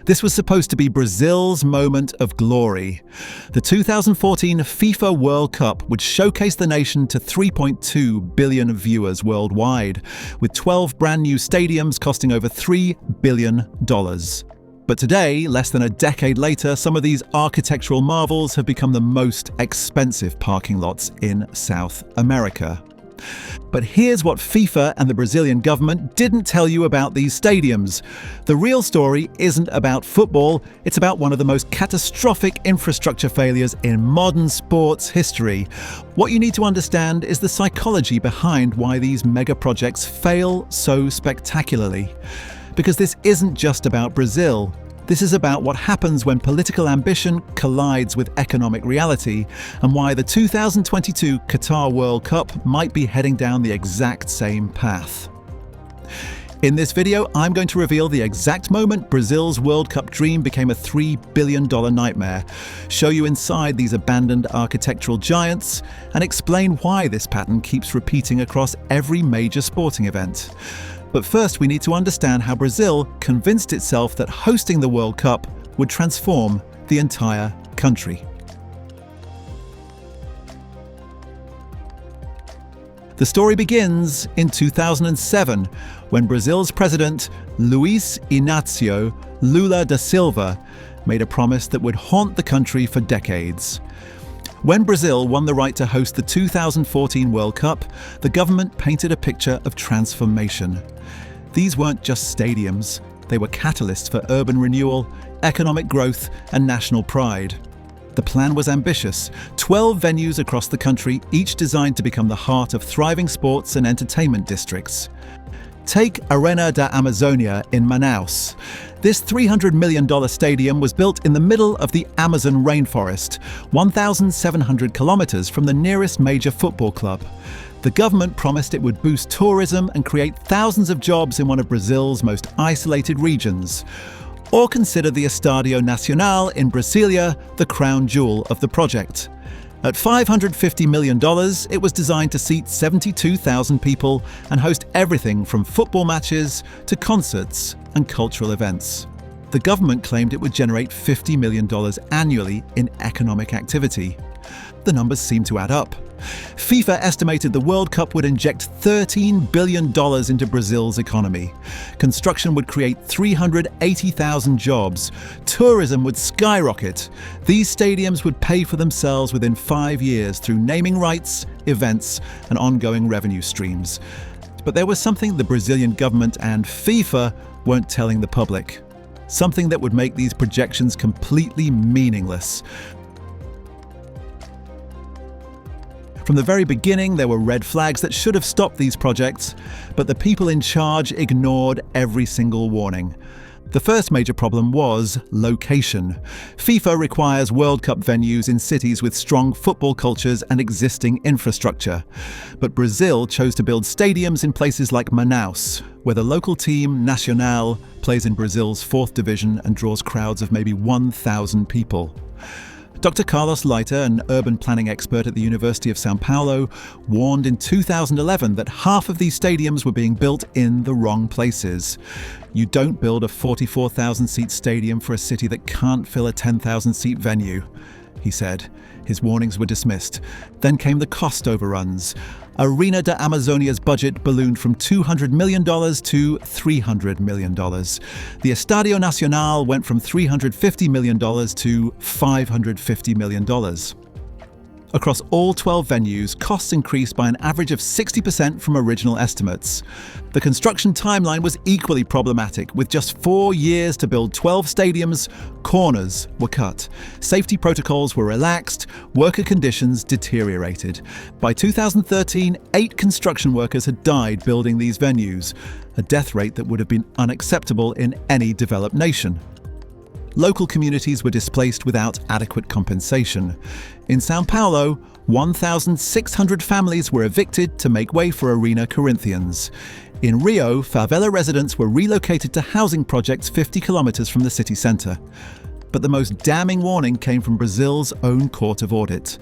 This was supposed to be Brazil's moment of glory. The 2014 FIFA World Cup would showcase the nation to 3.2 billion viewers worldwide, with 12 brand new stadiums costing over $3 billion. But today, less than a decade later, some of these architectural marvels have become the most expensive parking lots in South America. But here's what FIFA and the Brazilian government didn't tell you about these stadiums. The real story isn't about football, it's about one of the most catastrophic infrastructure failures in modern sports history. What you need to understand is the psychology behind why these mega projects fail so spectacularly. Because this isn't just about Brazil. This is about what happens when political ambition collides with economic reality, and why the 2022 Qatar World Cup might be heading down the exact same path. In this video, I'm going to reveal the exact moment Brazil's World Cup dream became a $3 billion nightmare, show you inside these abandoned architectural giants, and explain why this pattern keeps repeating across every major sporting event. But first, we need to understand how Brazil convinced itself that hosting the World Cup would transform the entire country. The story begins in 2007, when Brazil's president, Luiz Inácio Lula da Silva, made a promise that would haunt the country for decades. When Brazil won the right to host the 2014 World Cup, the government painted a picture of transformation. These weren't just stadiums, they were catalysts for urban renewal, economic growth, and national pride. The plan was ambitious: 12 venues across the country, each designed to become the heart of thriving sports and entertainment districts. Take Arena da Amazônia in Manaus. This $300 million stadium was built in the middle of the Amazon rainforest, 1,700 kilometers from the nearest major football club. The government promised it would boost tourism and create thousands of jobs in one of Brazil's most isolated regions. Or consider the Estádio Nacional in Brasília, the crown jewel of the project. At $550 million, it was designed to seat 72,000 people and host everything from football matches to concerts and cultural events. The government claimed it would generate $50 million annually in economic activity. The numbers seem to add up. FIFA estimated the World Cup would inject $13 billion into Brazil's economy. Construction would create 380,000 jobs. Tourism would skyrocket. These stadiums would pay for themselves within 5 years through naming rights, events, and ongoing revenue streams. But there was something the Brazilian government and FIFA weren't telling the public. Something that would make these projections completely meaningless. From the very beginning, there were red flags that should have stopped these projects, but the people in charge ignored every single warning. The first major problem was location. FIFA requires World Cup venues in cities with strong football cultures and existing infrastructure. But Brazil chose to build stadiums in places like Manaus, where the local team, Nacional, plays in Brazil's 4th division and draws crowds of maybe 1,000 people. Dr. Carlos Leiter, an urban planning expert at the University of São Paulo, warned in 2011 that half of these stadiums were being built in the wrong places. You don't build a 44,000-seat stadium for a city that can't fill a 10,000-seat venue, he said. His warnings were dismissed. Then came the cost overruns. Arena da Amazônia's budget ballooned from $200 million to $300 million. The Estádio Nacional went from $350 million to $550 million. Across all 12 venues, costs increased by an average of 60% from original estimates. The construction timeline was equally problematic. With just 4 years to build 12 stadiums, corners were cut. Safety protocols were relaxed, worker conditions deteriorated. By 2013, 8 construction workers had died building these venues, a death rate that would have been unacceptable in any developed nation. Local communities were displaced without adequate compensation. In São Paulo, 1,600 families were evicted to make way for Arena Corinthians. In Rio, favela residents were relocated to housing projects 50 kilometers from the city centre. But the most damning warning came from Brazil's own Court of Audit.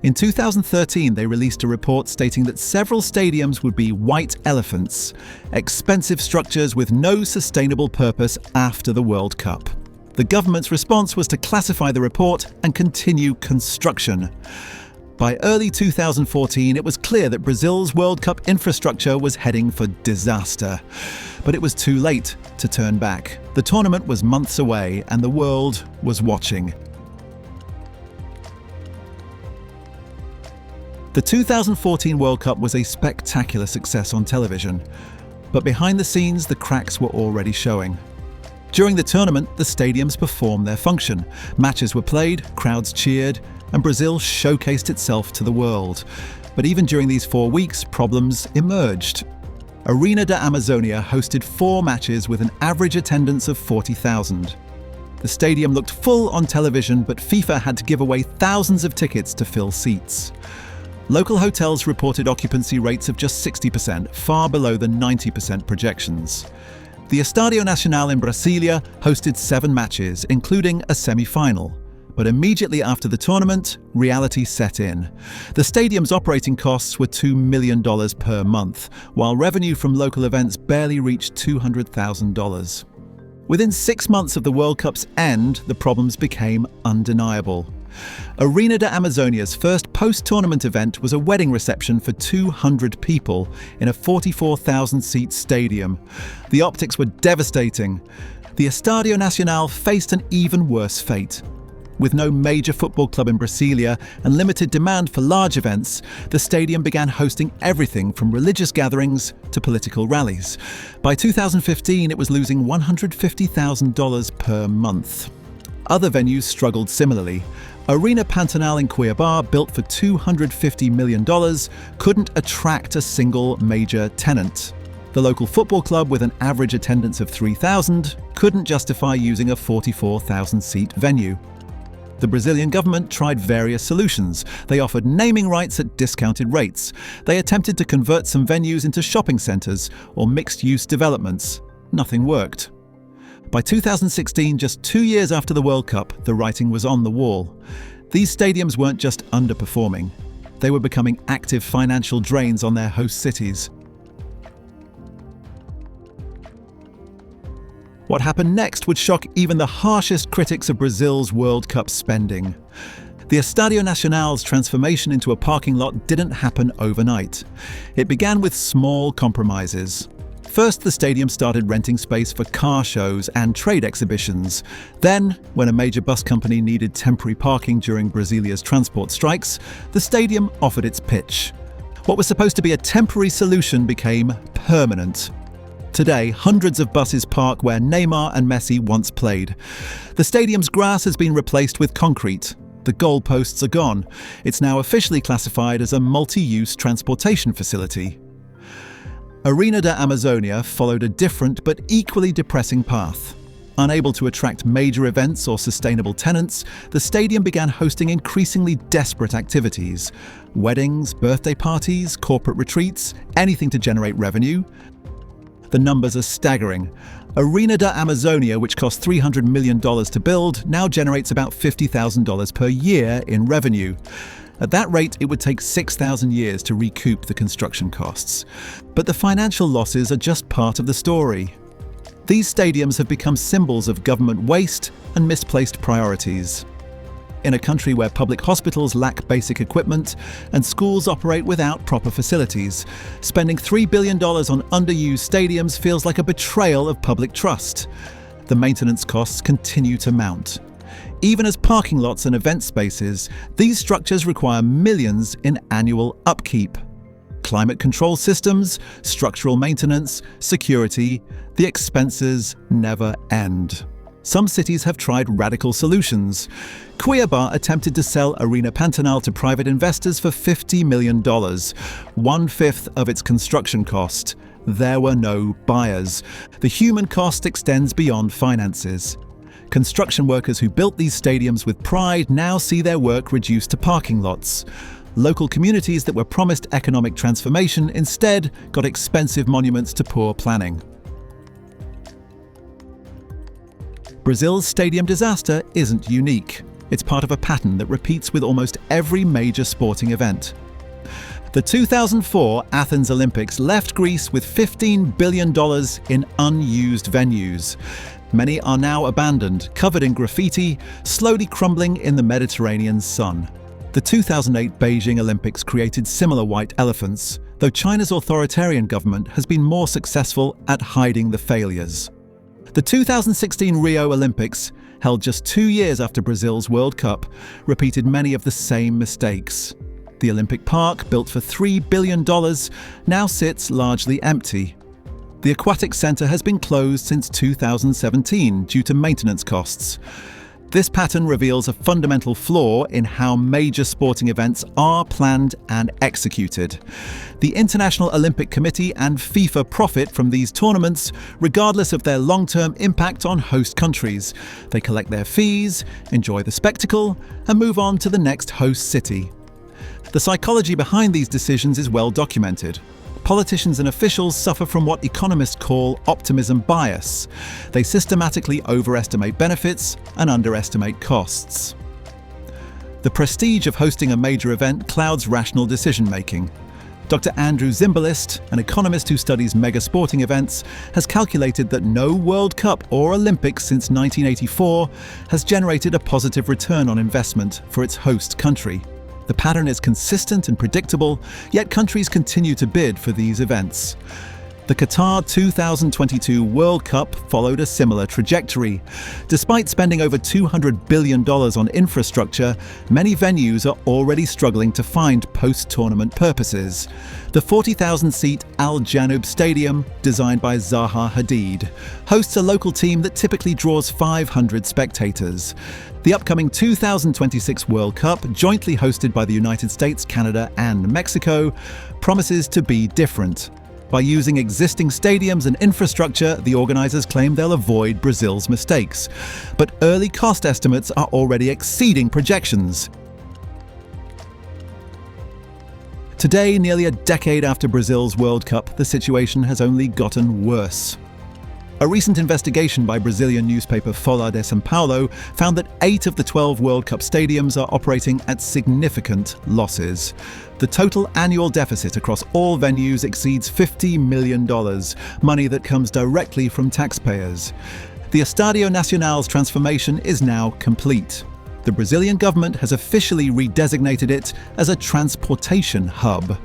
In 2013, they released a report stating that several stadiums would be white elephants, expensive structures with no sustainable purpose after the World Cup. The government's response was to classify the report and continue construction. By early 2014, it was clear that Brazil's World Cup infrastructure was heading for disaster. But it was too late to turn back. The tournament was months away and the world was watching. The 2014 World Cup was a spectacular success on television. But behind the scenes, the cracks were already showing. During the tournament, the stadiums performed their function. Matches were played, crowds cheered, and Brazil showcased itself to the world. But even during these 4 weeks, problems emerged. Arena da Amazonia hosted 4 matches with an average attendance of 40,000. The stadium looked full on television, but FIFA had to give away thousands of tickets to fill seats. Local hotels reported occupancy rates of just 60%, far below the 90% projections. The Estadio Nacional in Brasilia hosted 7 matches, including a semi-final. But immediately after the tournament, reality set in. The stadium's operating costs were $2 million per month, while revenue from local events barely reached $200,000. Within 6 months of the World Cup's end, the problems became undeniable. Arena da Amazonia's first post-tournament event was a wedding reception for 200 people in a 44,000-seat stadium. The optics were devastating. The Estadio Nacional faced an even worse fate. With no major football club in Brasilia and limited demand for large events, the stadium began hosting everything from religious gatherings to political rallies. By 2015, it was losing $150,000 per month. Other venues struggled similarly. Arena Pantanal in Cuiabá, built for $250 million, couldn't attract a single major tenant. The local football club, with an average attendance of 3,000, couldn't justify using a 44,000-seat venue. The Brazilian government tried various solutions. They offered naming rights at discounted rates. They attempted to convert some venues into shopping centres or mixed-use developments. Nothing worked. By 2016, just 2 years after the World Cup, the writing was on the wall. These stadiums weren't just underperforming. They were becoming active financial drains on their host cities. What happened next would shock even the harshest critics of Brazil's World Cup spending. The Estadio Nacional's transformation into a parking lot didn't happen overnight. It began with small compromises. First, the stadium started renting space for car shows and trade exhibitions. Then, when a major bus company needed temporary parking during Brasilia's transport strikes, the stadium offered its pitch. What was supposed to be a temporary solution became permanent. Today, hundreds of buses park where Neymar and Messi once played. The stadium's grass has been replaced with concrete. The goalposts are gone. It's now officially classified as a multi-use transportation facility. Arena da Amazonia followed a different but equally depressing path. Unable to attract major events or sustainable tenants, the stadium began hosting increasingly desperate activities. Weddings, birthday parties, corporate retreats, anything to generate revenue. The numbers are staggering. Arena da Amazonia, which cost $300 million to build, now generates about $50,000 per year in revenue. At that rate, it would take 6,000 years to recoup the construction costs. But the financial losses are just part of the story. These stadiums have become symbols of government waste and misplaced priorities. In a country where public hospitals lack basic equipment and schools operate without proper facilities, spending $3 billion on underused stadiums feels like a betrayal of public trust. The maintenance costs continue to mount. Even as parking lots and event spaces, these structures require millions in annual upkeep. Climate control systems, structural maintenance, security, the expenses never end. Some cities have tried radical solutions. Cuiabá attempted to sell Arena Pantanal to private investors for $50 million, 1/5 of its construction cost. There were no buyers. The human cost extends beyond finances. Construction workers who built these stadiums with pride now see their work reduced to parking lots. Local communities that were promised economic transformation instead got expensive monuments to poor planning. Brazil's stadium disaster isn't unique. It's part of a pattern that repeats with almost every major sporting event. The 2004 Athens Olympics left Greece with $15 billion in unused venues. Many are now abandoned, covered in graffiti, slowly crumbling in the Mediterranean sun. The 2008 Beijing Olympics created similar white elephants, though China's authoritarian government has been more successful at hiding the failures. The 2016 Rio Olympics, held just 2 years after Brazil's World Cup, repeated many of the same mistakes. The Olympic Park, built for $3 billion, now sits largely empty. The aquatic centre has been closed since 2017 due to maintenance costs. This pattern reveals a fundamental flaw in how major sporting events are planned and executed. The International Olympic Committee and FIFA profit from these tournaments, regardless of their long-term impact on host countries. They collect their fees, enjoy the spectacle, and move on to the next host city. The psychology behind these decisions is well documented. Politicians and officials suffer from what economists call optimism bias. They systematically overestimate benefits and underestimate costs. The prestige of hosting a major event clouds rational decision-making. Dr. Andrew Zimbalist, an economist who studies mega sporting events, has calculated that no World Cup or Olympics since 1984 has generated a positive return on investment for its host country. The pattern is consistent and predictable, yet countries continue to bid for these events. The Qatar 2022 World Cup followed a similar trajectory. Despite spending over $200 billion on infrastructure, many venues are already struggling to find post-tournament purposes. The 40,000-seat Al Janoub Stadium, designed by Zaha Hadid, hosts a local team that typically draws 500 spectators. The upcoming 2026 World Cup, jointly hosted by the United States, Canada, and Mexico, promises to be different. By using existing stadiums and infrastructure, the organisers claim they'll avoid Brazil's mistakes. But early cost estimates are already exceeding projections. Today, nearly a decade after Brazil's World Cup, the situation has only gotten worse. A recent investigation by Brazilian newspaper Folha de São Paulo found that 8 of the 12 World Cup stadiums are operating at significant losses. The total annual deficit across all venues exceeds $50 million, money that comes directly from taxpayers. The Estadio Nacional's transformation is now complete. The Brazilian government has officially redesignated it as a transportation hub.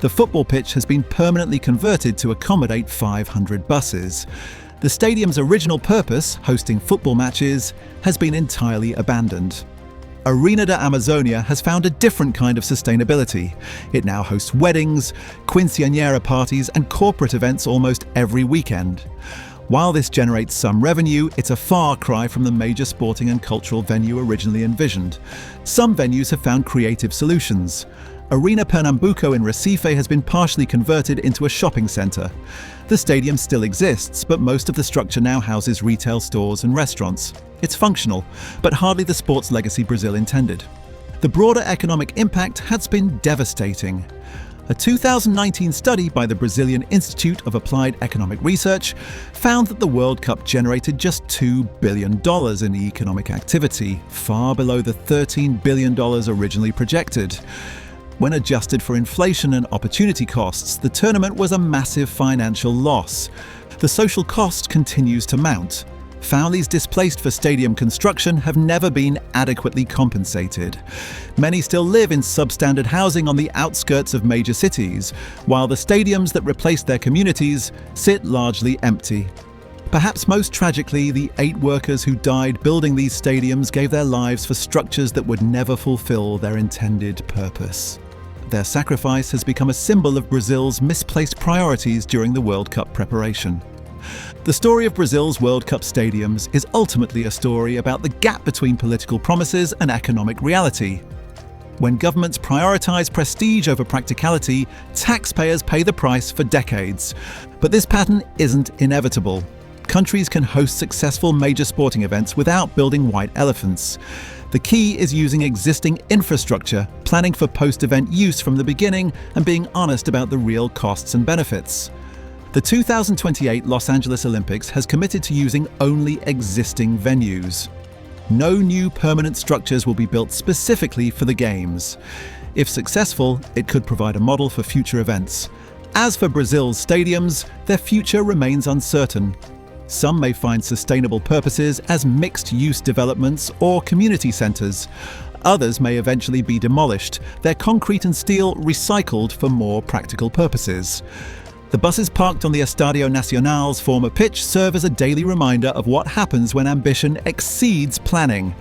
The football pitch has been permanently converted to accommodate 500 buses. The stadium's original purpose, hosting football matches, has been entirely abandoned. Arena da Amazônia has found a different kind of sustainability. It now hosts weddings, quinceañera parties, and corporate events almost every weekend. While this generates some revenue, it's a far cry from the major sporting and cultural venue originally envisioned. Some venues have found creative solutions. Arena Pernambuco in Recife has been partially converted into a shopping centre. The stadium still exists, but most of the structure now houses retail stores and restaurants. It's functional, but hardly the sports legacy Brazil intended. The broader economic impact has been devastating. A 2019 study by the Brazilian Institute of Applied Economic Research found that the World Cup generated just $2 billion in economic activity, far below the $13 billion originally projected. When adjusted for inflation and opportunity costs, the tournament was a massive financial loss. The social cost continues to mount. Families displaced for stadium construction have never been adequately compensated. Many still live in substandard housing on the outskirts of major cities, while the stadiums that replaced their communities sit largely empty. Perhaps most tragically, the 8 workers who died building these stadiums gave their lives for structures that would never fulfill their intended purpose. Their sacrifice has become a symbol of Brazil's misplaced priorities during the World Cup preparation. The story of Brazil's World Cup stadiums is ultimately a story about the gap between political promises and economic reality. When governments prioritize prestige over practicality, taxpayers pay the price for decades. But this pattern isn't inevitable. Countries can host successful major sporting events without building white elephants. The key is using existing infrastructure, planning for post-event use from the beginning, and being honest about the real costs and benefits. The 2028 Los Angeles Olympics has committed to using only existing venues. No new permanent structures will be built specifically for the Games. If successful, it could provide a model for future events. As for Brazil's stadiums, their future remains uncertain. Some may find sustainable purposes as mixed-use developments or community centres. Others may eventually be demolished, their concrete and steel recycled for more practical purposes. The buses parked on the Estadio Nacional's former pitch serve as a daily reminder of what happens when ambition exceeds planning.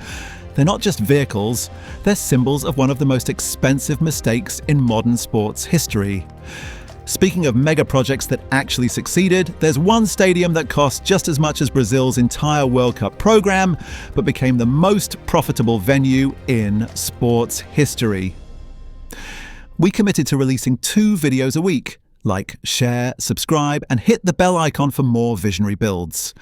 They're not just vehicles, they're symbols of one of the most expensive mistakes in modern sports history. Speaking of mega projects that actually succeeded, there's one stadium that cost just as much as Brazil's entire World Cup program, but became the most profitable venue in sports history. We committed to releasing 2 videos a week. Like, share, subscribe, and hit the bell icon for more visionary builds.